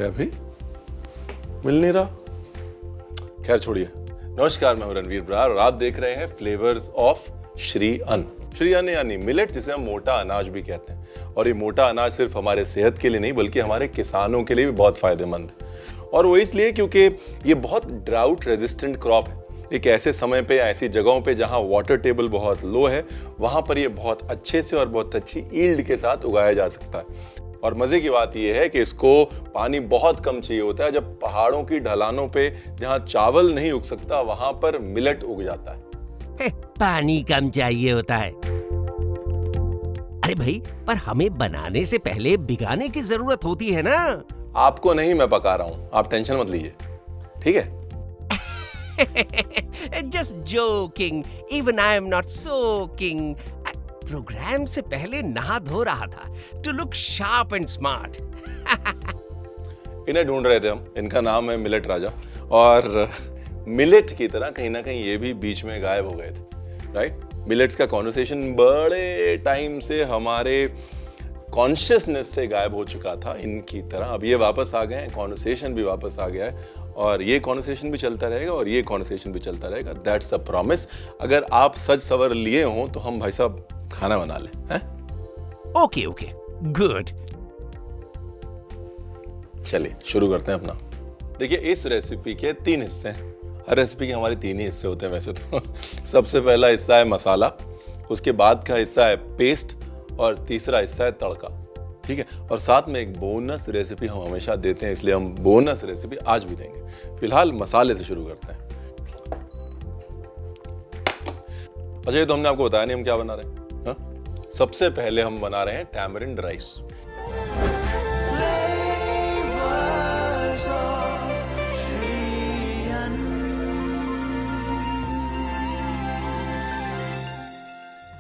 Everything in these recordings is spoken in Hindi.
गया भाई? मिल नहीं रहा। खैर छोड़िए। नमस्कार, मैं हूं रणवीर बरार और आप देख रहे हैं फ्लेवर्स ऑफ श्री अन्न। श्री अन्न यानी मिलेट, जिसे हम मोटा अनाज भी कहते हैं। और ये मोटा अनाज सिर्फ हमारे सेहत के लिए नहीं बल्कि हमारे किसानों के लिए भी बहुत फायदेमंद है। और वो इसलिए क्योंकि ये बहुत ड्राउट रेजिस्टेंट क्रॉप है। एक ऐसे समय पे, ऐसी जगहों पे जहां वाटर टेबल बहुत लो है, वहां पर ये बहुत अच्छे से और बहुत अच्छी ईल्ड के साथ उगाया जा सकता है। और मजे की बात यह है कि इसको पानी बहुत कम चाहिए होता है। जब पहाड़ों की ढलानों पे जहां चावल नहीं उग सकता, वहां पर मिलेट उग जाता है। पानी कम चाहिए होता है। अरे भाई, पर हमें बनाने से पहले भिगाने की जरूरत होती है ना। आपको नहीं, मैं पका रहा हूं, आप टेंशन मत लीजिए, ठीक है? Just joking. Even I am not soaking. Programme से पहले नहा धो रहा था to look sharp and smart. इन्हें ढूंढ रहे थे हम। इनका नाम है मिलेट राजा। और मिलेट की तरह कहीं ना कहीं ये भी बीच में गायब हो गए थे, राइट? मिलेट्स का कॉन्वर्सेशन बड़े टाइम से हमारे कॉन्शियसनेस से गायब हो चुका था। इनकी तरह अब ये वापस आ गए हैं, कॉन्वर्सेशन भी वापस आ गया है और ये कॉन्वर्सेशन भी चलता रहेगा और ये कॉन्वर्सेशन भी चलता रहेगा। That's a promise. अगर आप सज सवर लिए हों तो हम भाई साहब खाना बना लें, हैं? Okay okay, good. चलिए शुरू करते हैं अपना। देखिए, इस रेसिपी के 3 हिस्से हैं। हर रेसिपी के हमारे 3 ही हिस्से होते हैं वैसे तो। सबसे पहला हिस्सा है मसाला, उसके बाद का हिस्सा है पेस्ट और तीसरा हिस्सा है तड़का, ठीक है? और साथ में एक बोनस रेसिपी हम हमेशा देते हैं, इसलिए हम बोनस रेसिपी आज भी देंगे। फिलहाल मसाले से शुरू करते हैं। अच्छा, ये तो हमने आपको बताया नहीं हम क्या बना रहे हैं। हाँ? सबसे पहले हम बना रहे हैं टैमरिंड राइस।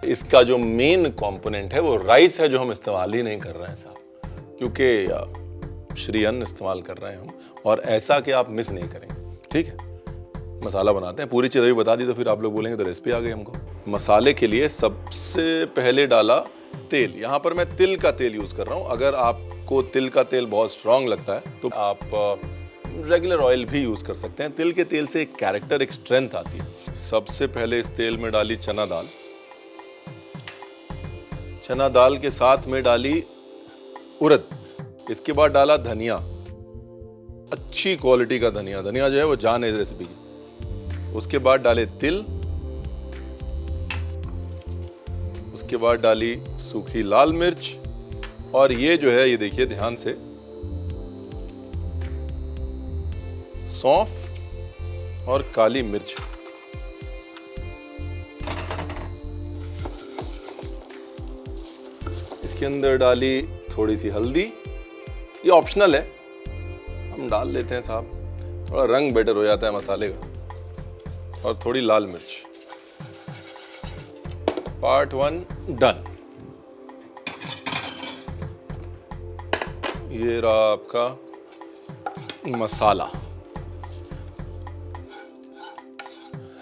इसका जो मेन कंपोनेंट है वो राइस है, जो हम इस्तेमाल ही नहीं कर रहे हैं साहब, क्योंकि श्री अन्न इस्तेमाल कर रहे हैं हम, और ऐसा कि आप मिस नहीं करेंगे, ठीक है? मसाला बनाते हैं। पूरी चीज़ अभी बता दी तो फिर आप लोग बोलेंगे तो रेसिपी आ गई हमको। मसाले के लिए सबसे पहले डाला तेल। यहाँ पर मैं तिल का तेल यूज़ कर रहा हूँ। अगर आपको तिल का तेल बहुत स्ट्रांग लगता है तो आप रेगुलर ऑयल भी यूज़ कर सकते हैं। तिल के तेल से एक कैरेक्टर, एक स्ट्रेंथ आती है। सबसे पहले इस तेल में डाली चना दाल। चना दाल के साथ में डाली उड़द। इसके बाद डाला धनिया, अच्छी क्वालिटी का धनिया। धनिया जो है वो जान है इस रेसिपी की। उसके बाद डाले तिल। उसके बाद डाली सूखी लाल मिर्च। और ये जो है, ये देखिए ध्यान से, सौंफ और काली मिर्च। इसके अंदर डाली थोड़ी सी हल्दी। ये ऑप्शनल है, हम डाल लेते हैं साहब, थोड़ा रंग बेटर हो जाता है मसाले का। और थोड़ी लाल मिर्च। Part 1 done. ये रहा आपका मसाला,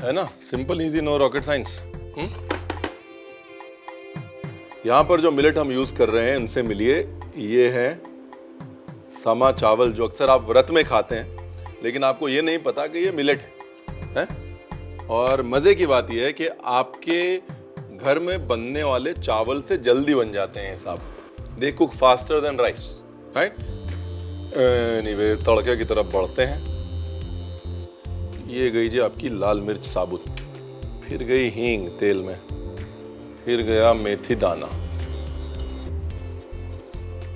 है ना? Simple, easy, no rocket science. यहां पर जो मिलेट हम यूज कर रहे हैं उनसे मिलिए। ये है समा चावल, जो अक्सर आप व्रत में खाते हैं, लेकिन आपको ये नहीं पता कि ये मिलेट है? और मजे की बात यह है कि आपके घर में बनने वाले चावल से जल्दी बन जाते हैं साहब। They cook faster than rice, right? Anyway, तड़के की तरफ बढ़ते हैं। ये गई जी आपकी लाल मिर्च साबुत, फिर गई हींग तेल में, फिर गया मेथी दाना।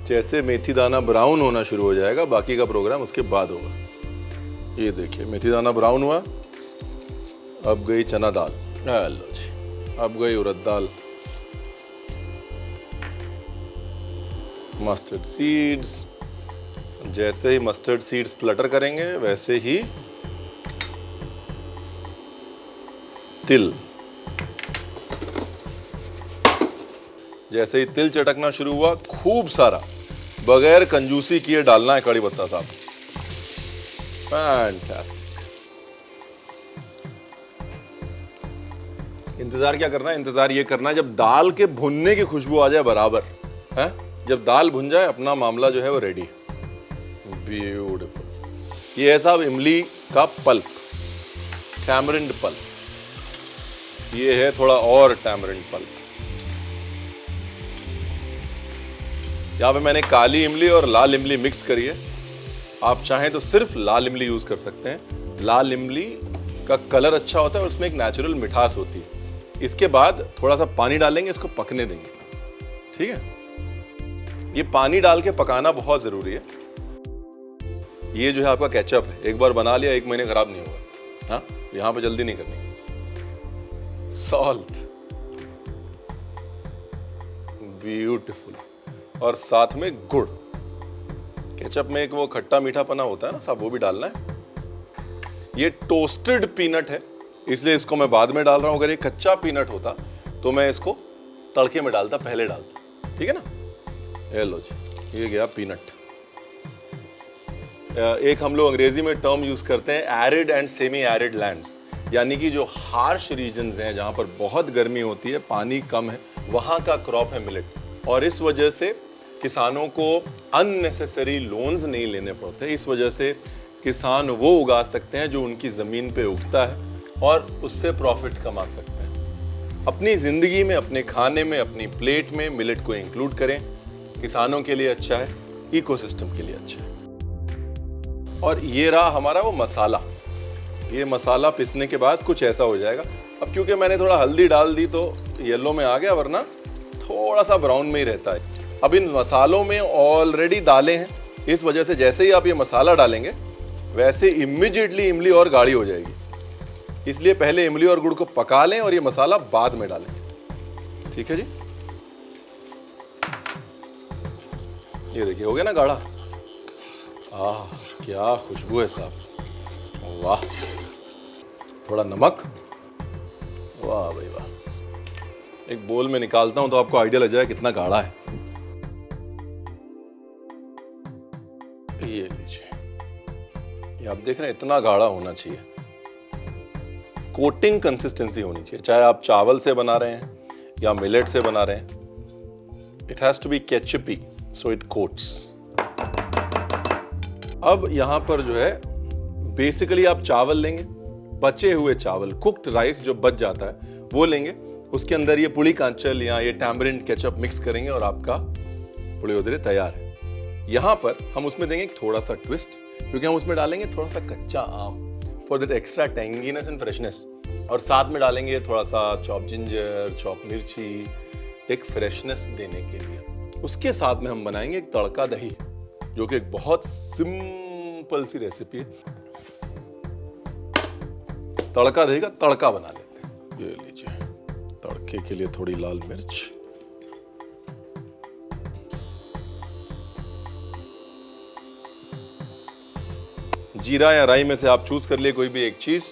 जैसे मेथी दाना ब्राउन होना शुरू हो जाएगा, बाकी का प्रोग्राम उसके बाद होगा। ये देखिए मेथी दाना ब्राउन हुआ। अब गई चना दाल, लो जी। अब गई उड़द दाल, मस्टर्ड सीड्स। जैसे ही मस्टर्ड सीड्स फ्लटर करेंगे वैसे ही तिल। जैसे ही तिल चटकना शुरू हुआ, खूब सारा, बगैर कंजूसी किए डालना है कड़ी पत्ता साहब। फैंटास्टिक। इंतजार क्या करना है? इंतजार ये करना है जब दाल के भुनने की खुशबू आ जाए बराबर, है? जब दाल भुन जाए, अपना मामला जो है वो रेडी। ब्यूटीफुल। ये है साहब इमली का पल्प, टैमरिंड पल्प। ये है थोड़ा और टैमरिंड पल्प। यहाँ पे मैंने काली इमली और लाल इमली मिक्स करी है। आप चाहें तो सिर्फ लाल इमली यूज कर सकते हैं। लाल इमली का कलर अच्छा होता है और उसमें एक नेचुरल मिठास होती है। इसके बाद थोड़ा सा पानी डालेंगे, इसको पकने देंगे। ठीक है, ये पानी डाल के पकाना बहुत जरूरी है। ये जो है आपका केचप है, एक बार बना लिया 1 महीने खराब नहीं होगा। हाँ, यहां पे जल्दी नहीं करनी। सॉल्ट, ब्यूटीफुल, और साथ में गुड़। केचप में एक वो खट्टा मीठा पना होता है ना साहब, वो भी डालना है। ये टोस्टेड पीनट है, इसलिए इसको मैं बाद में डाल रहा हूं। अगर ये कच्चा पीनट होता तो मैं इसको तड़के में डालता, पहले डालता। ठीक है ना। ये लो जी, ये गया पीनट। एक हम लोग अंग्रेजी में टर्म यूज करते हैं, arid and semi arid lands, यानी कि जो हार्श रीजन्स हैं, जहां पर बहुत गर्मी होती है, पानी कम है, वहां का क्रॉप है मिलेट। और इस वजह से किसानों को अननेसेसरी लोन्स नहीं लेने पड़ते। इस वजह से किसान वो उगा सकते हैं जो उनकी ज़मीन पे उगता है और उससे प्रॉफिट कमा सकते हैं। अपनी ज़िंदगी में, अपने खाने में, अपनी प्लेट में मिलेट को इंक्लूड करें। किसानों के लिए अच्छा है, इकोसिस्टम के लिए अच्छा है। और ये रहा हमारा वो मसाला। ये मसाला पिसने के बाद कुछ ऐसा हो जाएगा। अब क्योंकि मैंने थोड़ा हल्दी डाल दी तो येलो में आ गया, वरना थोड़ा सा ब्राउन में ही रहता है। अब इन मसालों में ऑलरेडी दालें हैं, इस वजह से जैसे ही आप ये मसाला डालेंगे वैसे इमीडिएटली इमली और गाढ़ी हो जाएगी। इसलिए पहले इमली और गुड़ को पका लें और ये मसाला बाद में डालें। ठीक है जी। ये देखिए हो गया ना गाढ़ा। क्या खुशबू है साहब, वाह। थोड़ा नमक, वाह भाई वाह। एक बोल में निकालता हूं तो आपको आइडिया लग जाए कितना गाढ़ा है। ये लीजिए, ये आप देख रहे हैं, इतना गाढ़ा होना चाहिए। कोटिंग कंसिस्टेंसी होनी चाहिए, चाहे आप चावल से बना रहे हैं या मिलेट से बना रहे हैं। It has to be ketchupy so it coats. अब यहां पर जो है बेसिकली आप चावल लेंगे, बचे हुए चावल, कुक्ड राइस जो बच जाता है वो लेंगे। उसके अंदर ये पुड़ी कांचल या ये टैमरिंड केचप मिक्स करेंगे और आपका पुलियोदरे तैयार है। यहां पर हम उसमें देंगे थोड़ा सा ट्विस्ट, क्योंकि हम उसमें डालेंगे थोड़ा सा कच्चा आम for that extra tanginess and freshness. और साथ में डालेंगे थोड़ा सा चॉप जिंजर, चॉप मिर्ची, एक फ्रेशनेस देने के लिए। उसके साथ में हम बनाएंगे एक तड़का दही, जो कि एक बहुत सिंपल सी रेसिपी है। तड़का दही का तड़का बना लेते हैं। ये लीजिए, तड़के के लिए थोड़ी लाल मिर्च, जीरा या राई में से आप चूज कर लिए कोई भी एक चीज।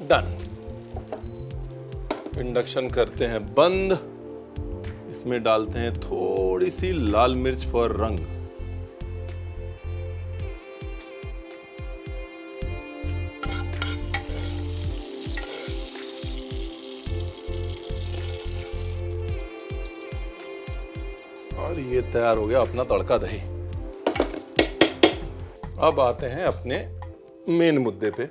डन। इंडक्शन करते हैं बंद। इसमें डालते हैं थोड़ी सी लाल मिर्च फॉर रंग। और ये तैयार हो गया अपना तड़का दही। अब आते हैं अपने मेन मुद्दे पे।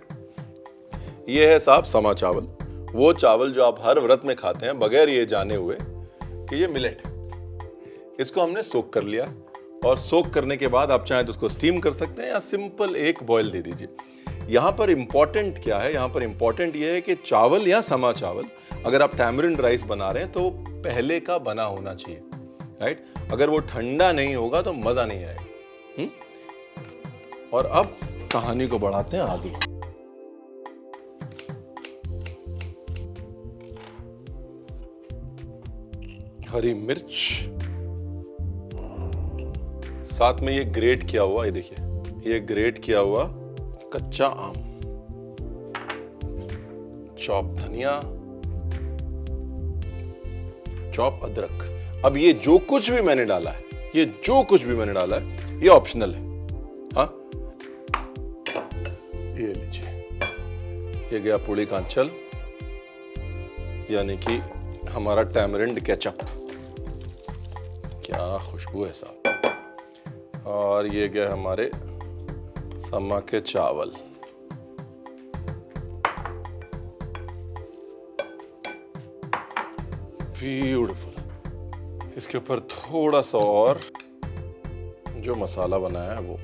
ये है साहब समा चावल, वो चावल जो आप हर व्रत में खाते हैं बगैर ये जाने हुए कि ये मिलेट है। इसको हमने सोक कर लिया, और सोक करने के बाद आप चाहें तो उसको स्टीम कर सकते हैं या सिंपल एक बॉईल दे दीजिए। यहाँ पर इंपॉर्टेंट क्या है, यहाँ पर इंपॉर्टेंट ये है कि चावल या समा चावल अगर आप टैमरिंड राइस बना रहे हैं तो पहले का बना होना चाहिए, राइट। अगर वो ठंडा नहीं होगा तो मजा नहीं आएगा। और अब कहानी को बढ़ाते हैं आगे। हरी मिर्च, साथ में ये ग्रेट किया हुआ, ये देखिए ये ग्रेट किया हुआ कच्चा आम, चॉप धनिया, चॉप अदरक। अब ये जो कुछ भी मैंने डाला है, ये ऑप्शनल है। हाँ, ये लीजिए, ये गया पुड़ी कांचल, यानी कि हमारा टैमरिंड केचप। क्या खुशबू है साहब। और ये गया हमारे समा के चावल। ब्यूटीफुल। इसके ऊपर थोड़ा सा और जो मसाला बनाया है वो,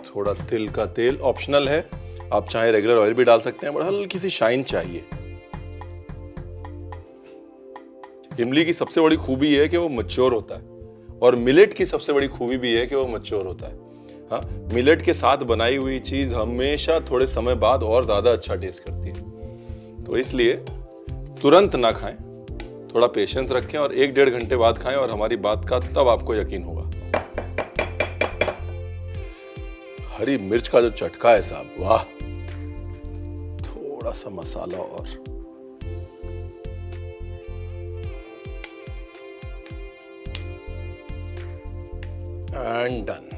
थोड़ा तिल का तेल ऑप्शनल है, आप चाहे रेगुलर ऑयल भी डाल सकते हैं, बट हल्की सी शाइन चाहिए। इमली की सबसे बड़ी खूबी है कि वो मैच्योर होता है, और मिलेट की सबसे बड़ी खूबी भी है कि वो मैच्योर होता है। हाँ, मिलेट के साथ बनाई हुई चीज हमेशा थोड़े समय बाद और ज्यादा अच्छा टेस्ट करती है। तो इसलिए तुरंत ना खाएं, थोड़ा पेशेंस रखें और 1-1.5 घंटे बाद खाएं, और हमारी बात का तब आपको यकीन होगा। हरी मिर्च का जो चटका है साहब, वाह। थोड़ा सा मसाला और, एंड डन।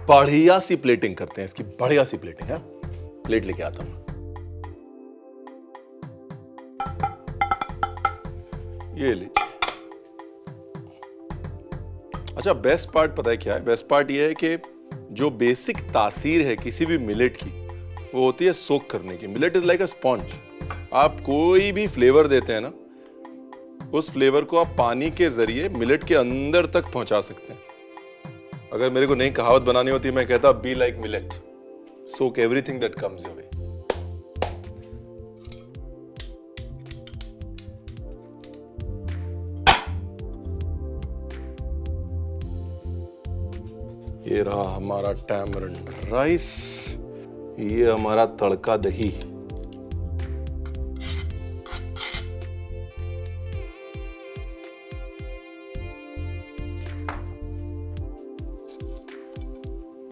बढ़िया सी प्लेटिंग करते हैं इसकी, बढ़िया सी प्लेटिंग है। प्लेट लेके आता हूं। ये लीजिए। अच्छा, बेस्ट पार्ट पता है क्या है? बेस्ट पार्ट ये है कि जो बेसिक तासीर है किसी भी मिलेट की, वो होती है सोक करने की। Millet is like a sponge. आप कोई भी फ्लेवर देते हैं ना, उस फ्लेवर को आप पानी के जरिए मिलेट के अंदर तक पहुंचा सकते हैं। अगर मेरे को नई कहावत बनानी होती, मैं कहता be like millet, soak everything that comes your way. ये रहा हमारा टैमरिंड राइस, ये हमारा तड़का दही।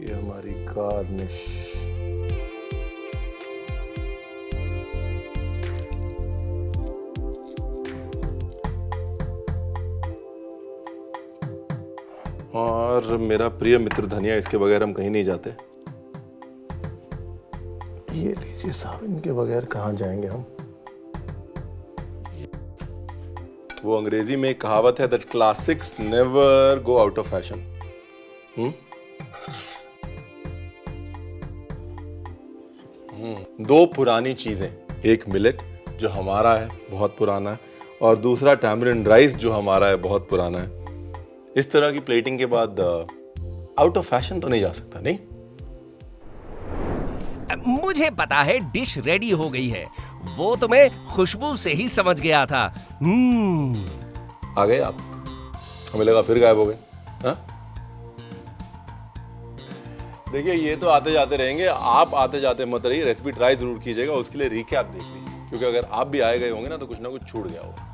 ये हमारी गार्निश। और मेरा प्रिय मित्र धनिया, इसके बगैर हम कहीं नहीं जाते। ये लीजिए साहब, इनके बगैर कहां जाएंगे हम। वो अंग्रेजी में एक कहावत है, that classics never go out of fashion. दो पुरानी चीजें, एक मिलेट जो हमारा है, बहुत पुराना है, और दूसरा टैमरिंड राइस जो हमारा है, बहुत पुराना है। इस तरह की प्लेटिंग के बाद आउट ऑफ फैशन तो नहीं जा सकता, नहीं? मुझे पता है डिश रेडी हो गई है, वो तो मैं खुशबू से ही समझ गया था। आ गए आप? हमें लगा फिर गायब हो गए। हाँ? देखिए, ये तो आते जाते रहेंगे, आप आते जाते मत रहिए। रेसिपी ट्राई जरूर कीजिएगा, उसके लिए रिकैप देख लीजिए, क्योंकि अगर आप भी आए गए होंगे ना, तो कुछ ना कुछ छूट गया होगा।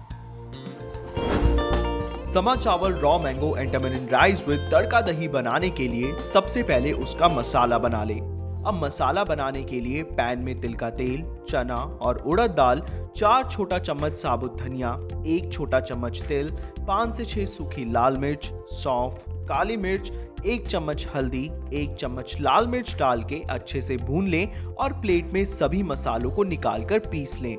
समा चावल raw mango and tamarind rice with tadka दही बनाने के लिए सबसे पहले उसका मसाला बना ले। अब मसाला बनाने के लिए पैन में तिल का तेल, चना और उड़द दाल, 4 छोटा चम्मच साबुत धनिया, 1 छोटा चम्मच तिल, 5 से 6 सूखी लाल मिर्च, सौंफ, काली मिर्च, 1 चम्मच हल्दी, 1 चम्मच लाल मिर्च डाल के अच्छे से भून लें और प्लेट में सभी मसालों को निकालकर पीस लें।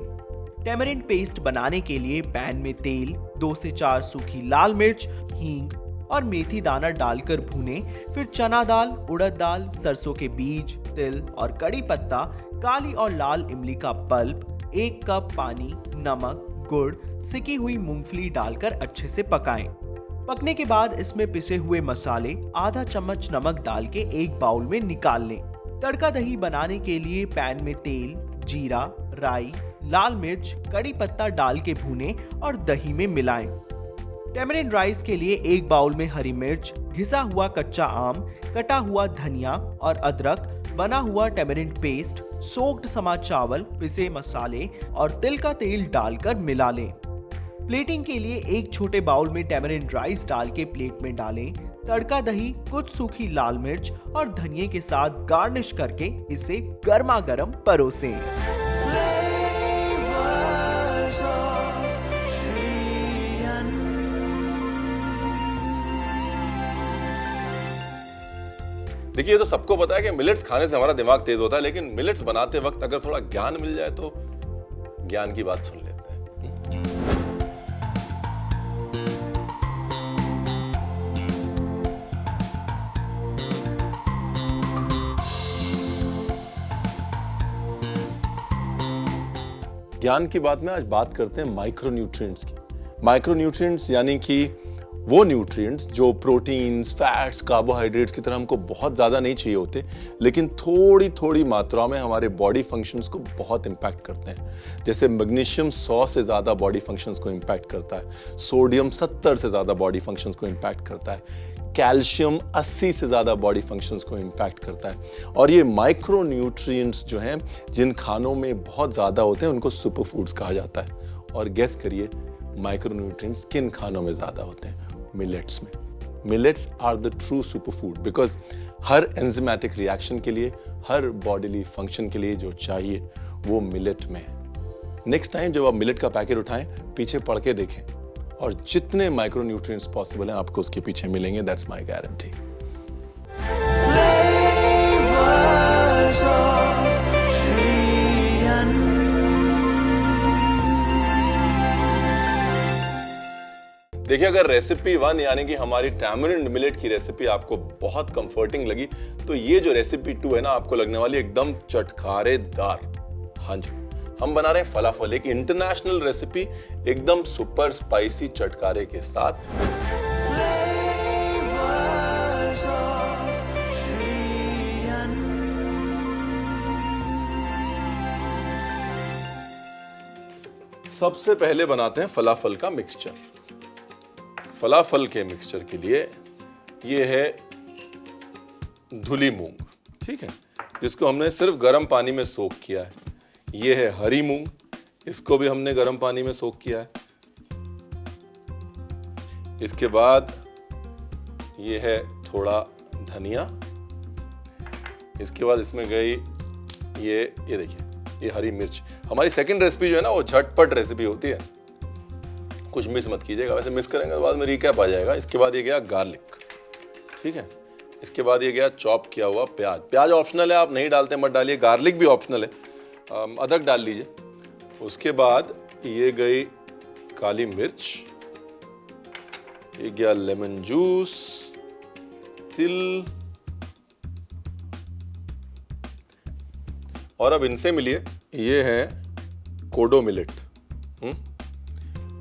टैमरिंड पेस्ट बनाने के लिए पैन में तेल, 2 से 4 सूखी लाल मिर्च, हींग और मेथी दाना डालकर भूनें। फिर चना दाल, उड़द दाल, सरसों के बीज, तिल और कड़ी पत्ता, काली और लाल इमली का पल्प, 1 कप पानी, नमक, गुड़, सिकी हुई मूंगफली डालकर अच्छे से पकाएं। पकने के बाद इसमें पिसे हुए मसाले, आधा चम्मच नमक डाल के एक बाउल में निकाल लें। तड़का दही बनाने के लिए पैन में तेल, जीरा, राई, लाल मिर्च, कड़ी पत्ता डाल के भूनें और दही में मिलाएं। टैमरिंड राइस के लिए एक बाउल में हरी मिर्च, घिसा हुआ कच्चा आम, कटा हुआ धनिया और अदरक, बना हुआ टैमरिंड पेस्ट, सोक्ड समा चावल, पिसे मसाले और तिल का तेल डालकर मिला लें। प्लेटिंग के लिए एक छोटे बाउल में टैमरिंड राइस डाल के प्लेट में डालें। तड़का दही, कुछ सूखी लाल मिर्च और धनिये के साथ गार्निश करके इसे गर्मा गर्म परोसें। देखिए, ये तो सबको पता है कि मिलेट्स खाने से हमारा दिमाग तेज होता है, लेकिन मिलेट्स बनाते वक्त अगर थोड़ा ज्ञान मिल जाए तो ज्ञान की बात सुन लेते हैं। ज्ञान की बात में आज बात करते हैं माइक्रोन्यूट्रिएंट्स की। माइक्रोन्यूट्रिएंट्स यानी कि वो न्यूट्रिएंट्स जो प्रोटीन्स, फैट्स, कार्बोहाइड्रेट्स की तरह हमको बहुत ज़्यादा नहीं चाहिए होते, लेकिन थोड़ी थोड़ी मात्रा में हमारे बॉडी फंक्शंस को बहुत इम्पैक्ट करते हैं। जैसे मैग्नीशियम 100 से ज़्यादा बॉडी फंक्शंस को इम्पैक्ट करता है, सोडियम 70 से ज़्यादा बॉडी फंक्शंस को इम्पैक्ट करता है, कैल्शियम 80 से ज़्यादा बॉडी फंक्शंस को इम्पैक्ट करता है। और ये माइक्रो न्यूट्रिएंट्स जो हैं, जिन खानों में बहुत ज़्यादा होते हैं, उनको सुपर फूड्स कहा जाता है। और गेस करिए, माइक्रो न्यूट्रिएंट्स किन खानों में ज़्यादा होते हैं? मिलेट्स में। Millets are the true super food because हर एंजाइमेटिक रिएक्शन के लिए, हर बॉडीली फंक्शन के लिए जो चाहिए वो मिलेट में है। नेक्स्ट टाइम जब आप मिलेट का पैकेट उठाएं, पीछे पढ़ के देखें और जितने माइक्रो न्यूट्रिएंट्स पॉसिबल हैं आपको उसके पीछे मिलेंगे। That's my guarantee. देखिए, अगर रेसिपी 1 यानी कि हमारी टैमरिंड मिलेट की रेसिपी आपको बहुत कंफर्टिंग लगी, तो ये जो रेसिपी 2 है ना, आपको लगने वाली एकदम चटखारेदार। हाँ जी, हम बना रहे हैं फलाफल, एक इंटरनेशनल रेसिपी एकदम सुपर स्पाइसी चटकारे के साथ। सबसे पहले बनाते हैं फलाफल का मिक्सचर। फलाफल के मिक्सचर के लिए ये है धुली मूंग, ठीक है, जिसको हमने सिर्फ गर्म पानी में सोक किया है। ये है हरी मूंग, इसको भी हमने गर्म पानी में सोक किया है। इसके बाद ये है थोड़ा धनिया। इसके बाद इसमें गई ये देखिए, ये हरी मिर्च। हमारी सेकंड रेसिपी जो है ना, वो झटपट रेसिपी होती है, कुछ मिस मत कीजिएगा, वैसे मिस करेंगे तो बाद में रिकैप आ जाएगा। इसके बाद ये गया गार्लिक, ठीक है। इसके बाद ये गया चॉप किया हुआ प्याज। प्याज ऑप्शनल है, आप नहीं डालते मत डालिए। गार्लिक भी ऑप्शनल है, अदरक डाल लीजिए। उसके बाद ये गई काली मिर्च, ये गया लेमन जूस, तिल, और अब इनसे मिलिए, ये है कोडो मिलेट।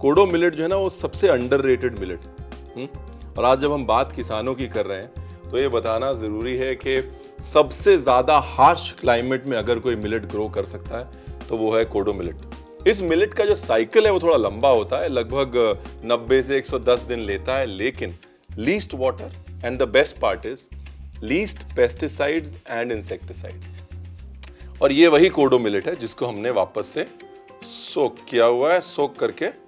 कोडो मिलेट जो है ना, वो सबसे अंडररेटेड मिलेट। और आज जब हम बात किसानों की कर रहे हैं, तो ये बताना जरूरी है कि सबसे ज्यादा हार्श क्लाइमेट में अगर कोई मिलेट ग्रो कर सकता है तो वो है कोडो मिलेट। इस मिलेट का जो साइकिल है वो थोड़ा लंबा होता है, लगभग 90 से 110 दिन लेता है, लेकिन least water and the best part is least pesticides and insecticides. और ये वही कोडो मिलेट है जिसको हमने वापस से सोक किया हुआ है, सोक करके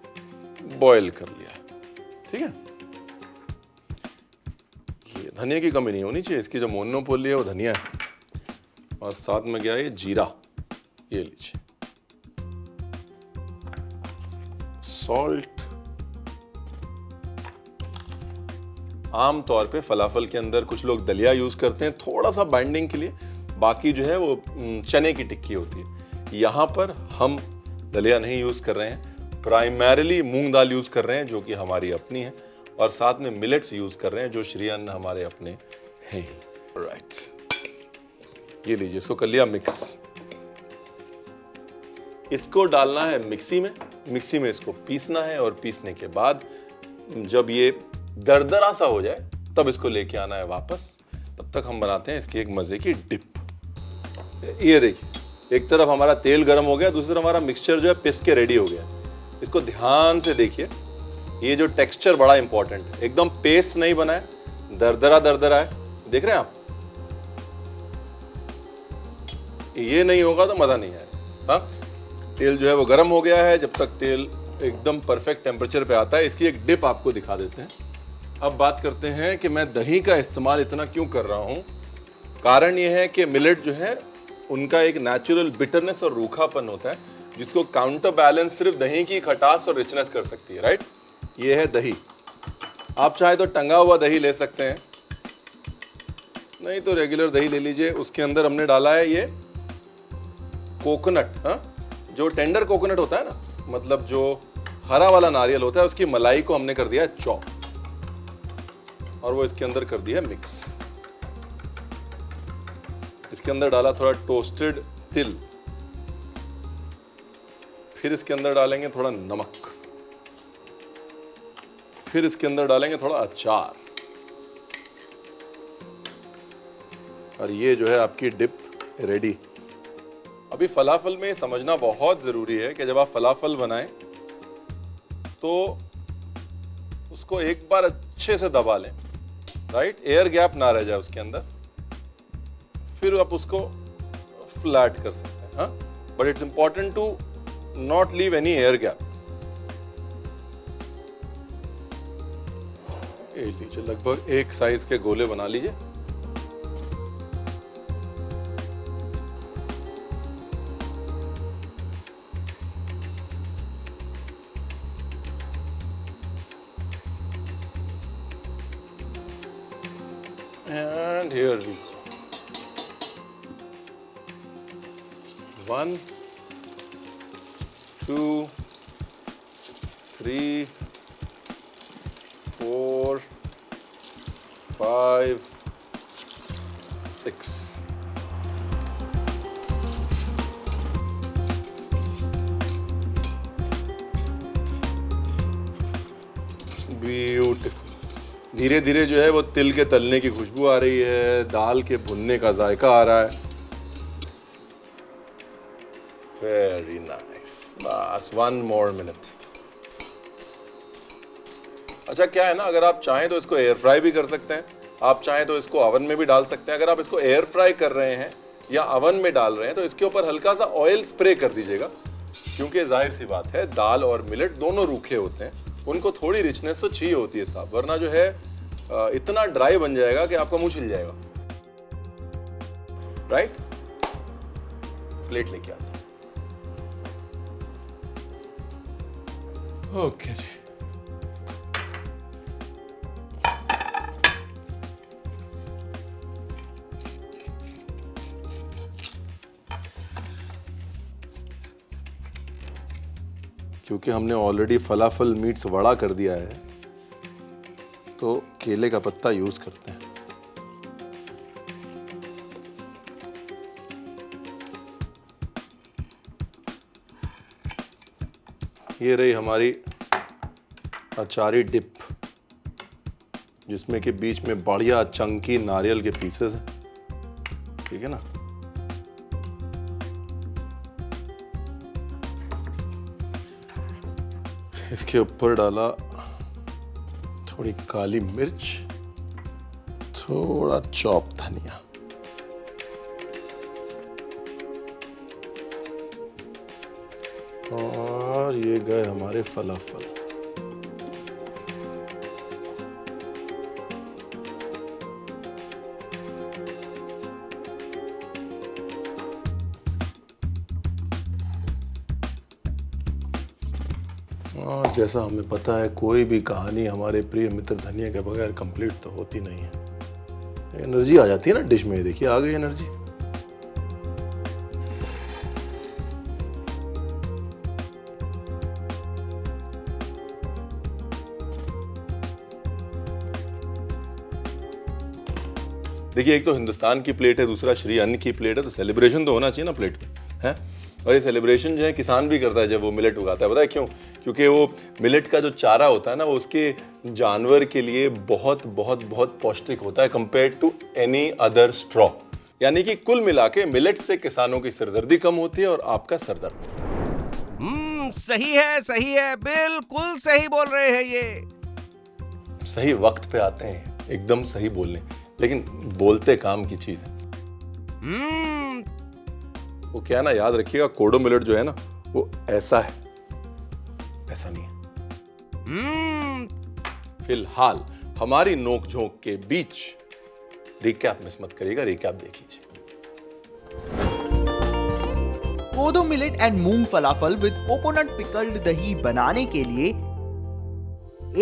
बॉयल कर लिया है, ठीक है। ये धनिया की कमी नहीं होनी चाहिए, इसकी जो मोनोपोली है वो धनिया है। और साथ में गया ये जीरा, ये लीजिए, सॉल्ट। आम तौर पे फलाफल के अंदर कुछ लोग दलिया यूज करते हैं थोड़ा सा बाइंडिंग के लिए, बाकी जो है वो चने की टिक्की होती है। यहां पर हम दलिया नहीं यूज कर रहे हैं, प्राइमरीली मूंग दाल यूज कर रहे हैं जो कि हमारी अपनी है, और साथ में मिलेट्स यूज कर रहे हैं जो श्री अन्न हमारे अपने हैं। राइट, ये लीजिए, इसको कर लिया मिक्स। इसको डालना है मिक्सी में, मिक्सी में इसको पीसना है, और पीसने के बाद जब ये दरदरा सा हो जाए तब इसको लेके आना है वापस। तब तक हम बनाते हैं इसकी एक मजे की डिप। ये देखिए, एक तरफ हमारा तेल गर्म हो गया, दूसरी तरफ हमारा मिक्सचर जो है पिस के रेडी हो गया। इसको ध्यान से देखिए, ये जो टेक्सचर बड़ा इंपॉर्टेंट है, एकदम पेस्ट नहीं बना है, दरदरा दरदरा है, देख रहे हैं आप। ये नहीं होगा तो मजा नहीं आएगा। हाँ, तेल जो है वो गर्म हो गया है। जब तक तेल एकदम परफेक्ट टेम्परेचर पे आता है, इसकी एक डिप आपको दिखा देते हैं। अब बात करते हैं कि मैं दही का इस्तेमाल इतना क्यों कर रहा हूं। कारण यह है कि मिलेट जो है उनका एक नेचुरल बिटरनेस और रूखापन होता है, जिसको काउंटर बैलेंस सिर्फ दही की खटास और रिचनेस कर सकती है, राइट। ये है दही। आप चाहे तो टंगा हुआ दही ले सकते हैं, नहीं तो रेगुलर दही ले लीजिए। उसके अंदर हमने डाला है ये कोकोनट, हाँ, जो टेंडर कोकोनट होता है ना, मतलब जो हरा वाला नारियल होता है, उसकी मलाई को हमने कर दिया है चॉप और वो इसके अंदर कर दिया है मिक्स। इसके अंदर डाला थोड़ा टोस्टेड तिल, फिर इसके अंदर डालेंगे थोड़ा नमक, फिर इसके अंदर डालेंगे थोड़ा अचार, और ये जो है आपकी डिप रेडी। अभी फलाफल में समझना बहुत जरूरी है कि जब आप फलाफल बनाएं तो उसको एक बार अच्छे से दबा लें, राइट, एयर गैप ना रह जाए उसके अंदर, फिर आप उसको फ्लैट कर सकते हैं, हाँ, but it's important to not leave any air gap. ये लीजिए, लगभग एक साइज के गोले बना लीजिए। And here we go. 1, 2, 3, 4, 5, 6. Beautiful. धीरे धीरे जो है वो तिल के तलने की खुशबू आ रही है, दाल के भुनने का जायका आ रहा है। Very nice. बस 1 more minute। अच्छा, क्या है ना, अगर आप चाहें तो इसको एयर फ्राई भी कर सकते हैं, आप चाहें तो इसको ओवन में भी डाल सकते हैं। अगर आप इसको एयर फ्राई कर रहे हैं या ओवन में डाल रहे हैं तो इसके ऊपर हल्का सा ऑयल स्प्रे कर दीजिएगा, क्योंकि जाहिर सी बात है दाल और मिलेट दोनों रूखे होते हैं, उनको थोड़ी रिचनेस तो चाहिए होती है साहब, वरना जो है इतना ड्राई बन जाएगा कि आपका मुंह छिल जाएगा, राइट। प्लेट लेके आते हैं। ओके जी, क्योंकि हमने ऑलरेडी फलाफल मीट्स वड़ा कर दिया है तो केले का पत्ता यूज करते हैं। ये रही हमारी अचारी डिप, जिसमें कि बीच में बढ़िया चंकी नारियल के पीसेस हैं, ठीक है ना। इसके ऊपर डाला थोड़ी काली मिर्च, थोड़ा चॉप धनिया, और ये गए हमारे फलाफल। और जैसा हमें पता है, कोई भी कहानी हमारे प्रिय मित्र धनिया के बगैर कंप्लीट तो होती नहीं है। एनर्जी आ जाती है ना डिश में, देखिए आ गई एनर्जी। देखिए, एक तो हिंदुस्तान की प्लेट है, दूसरा श्री अन्न की प्लेट है, तो सेलिब्रेशन तो होना चाहिए ना प्लेट पे, है। और ये सेलिब्रेशन जो है किसान भी करता है जब वो मिलेट उगाता है। पता है क्यों? क्योंकि वो मिलेट का जो चारा होता है ना, वो उसके जानवर के लिए बहुत बहुत बहुत पौष्टिक होता है compare to any other straw. यानी कि कुल मिला के मिलेट से किसानों की सिरदर्दी कम होती है और आपका सरदर्द। सही है, बिल्कुल सही बोल रहे हैं ये। सही वक्त पे आते हैं, एकदम सही बोलने, लेकिन बोलते काम की चीज है। वो क्या है ना, याद रखिएगा, कोडो मिलेट जो है ना वो ऐसा है, ऐसा नहीं है। फिलहाल हमारी नोक झोंक के बीच रिकैप मिस मत करिएगा, रिकैप देख लीजिए। कोदो millet and moong falafel with coconut pickled दही बनाने के लिए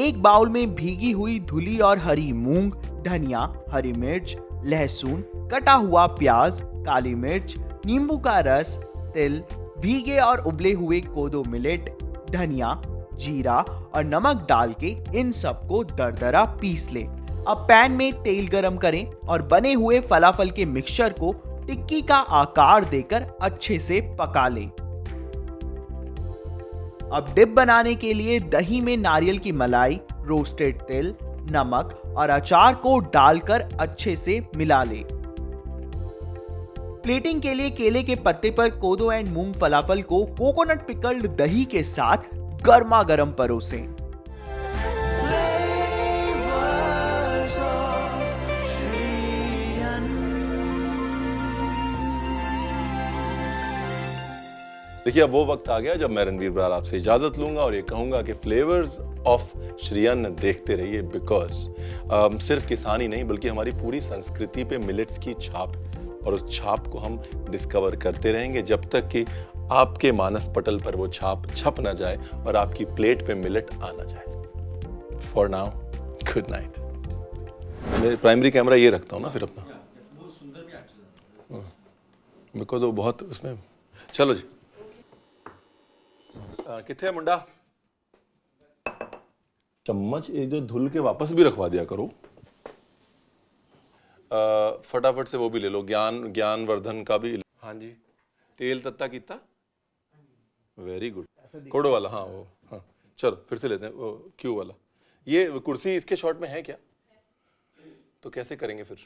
एक बाउल में भीगी हुई धुली और हरी मूंग, धनिया, हरी मिर्च, लहसुन, कटा हुआ प्याज, काली मिर्च, नींबू का रस, तिल, भीगे और उबले हुए कोदो मिलेट, धनिया, जीरा और नमक डाल के इन सबको दरदरा पीस ले। अब पैन में तेल गरम करें और बने हुए फलाफल के मिक्सचर को टिक्की का आकार देकर अच्छे से पका लें। अब डिप बनाने के लिए दही में नारियल की मलाई, रोस्टेड तिल, नमक और अचार को डालकर अच्छे से मिला लें। प्लेटिंग के लिए केले के पत्ते पर कोदो एंड मूंग फलाफल को कोकोनट पिकल्ड दही के साथ गर्मा गर्म परोसें। देखिए, अब वो वक्त आ गया जब मैं रणवीर बरार आपसे इजाजत लूंगा और ये कहूंगा कि फ्लेवर्स ऑफ श्री अन्न देखते रहिए, बिकॉज सिर्फ किसानी नहीं बल्कि हमारी पूरी संस्कृति पे मिलेट्स की छाप है और उस छाप को हम डिस्कवर करते रहेंगे जब तक कि आपके मानस पटल पर वो छाप छप ना जाए और आपकी प्लेट पे मिलेट आ ना जाए। For now, good night. मैं प्राइमरी कैमरा ये रखता हूँ ना फिर अपना, बिकॉज वो बहुत उसमें। चलो जी, किथे है मुंडा? चम्मच एक जो धुल के वापस भी रखवा दिया करो। फटाफट से वो भी ले लो, ज्ञानवर्धन का भी। हाँ जी, तेल तत्ता कीता, वेरी गुड। कोडो वाला, हाँ वो, हाँ चलो फिर से लेते हैं वो क्यू वाला। ये कुर्सी इसके शॉट में है क्या? तो कैसे करेंगे फिर?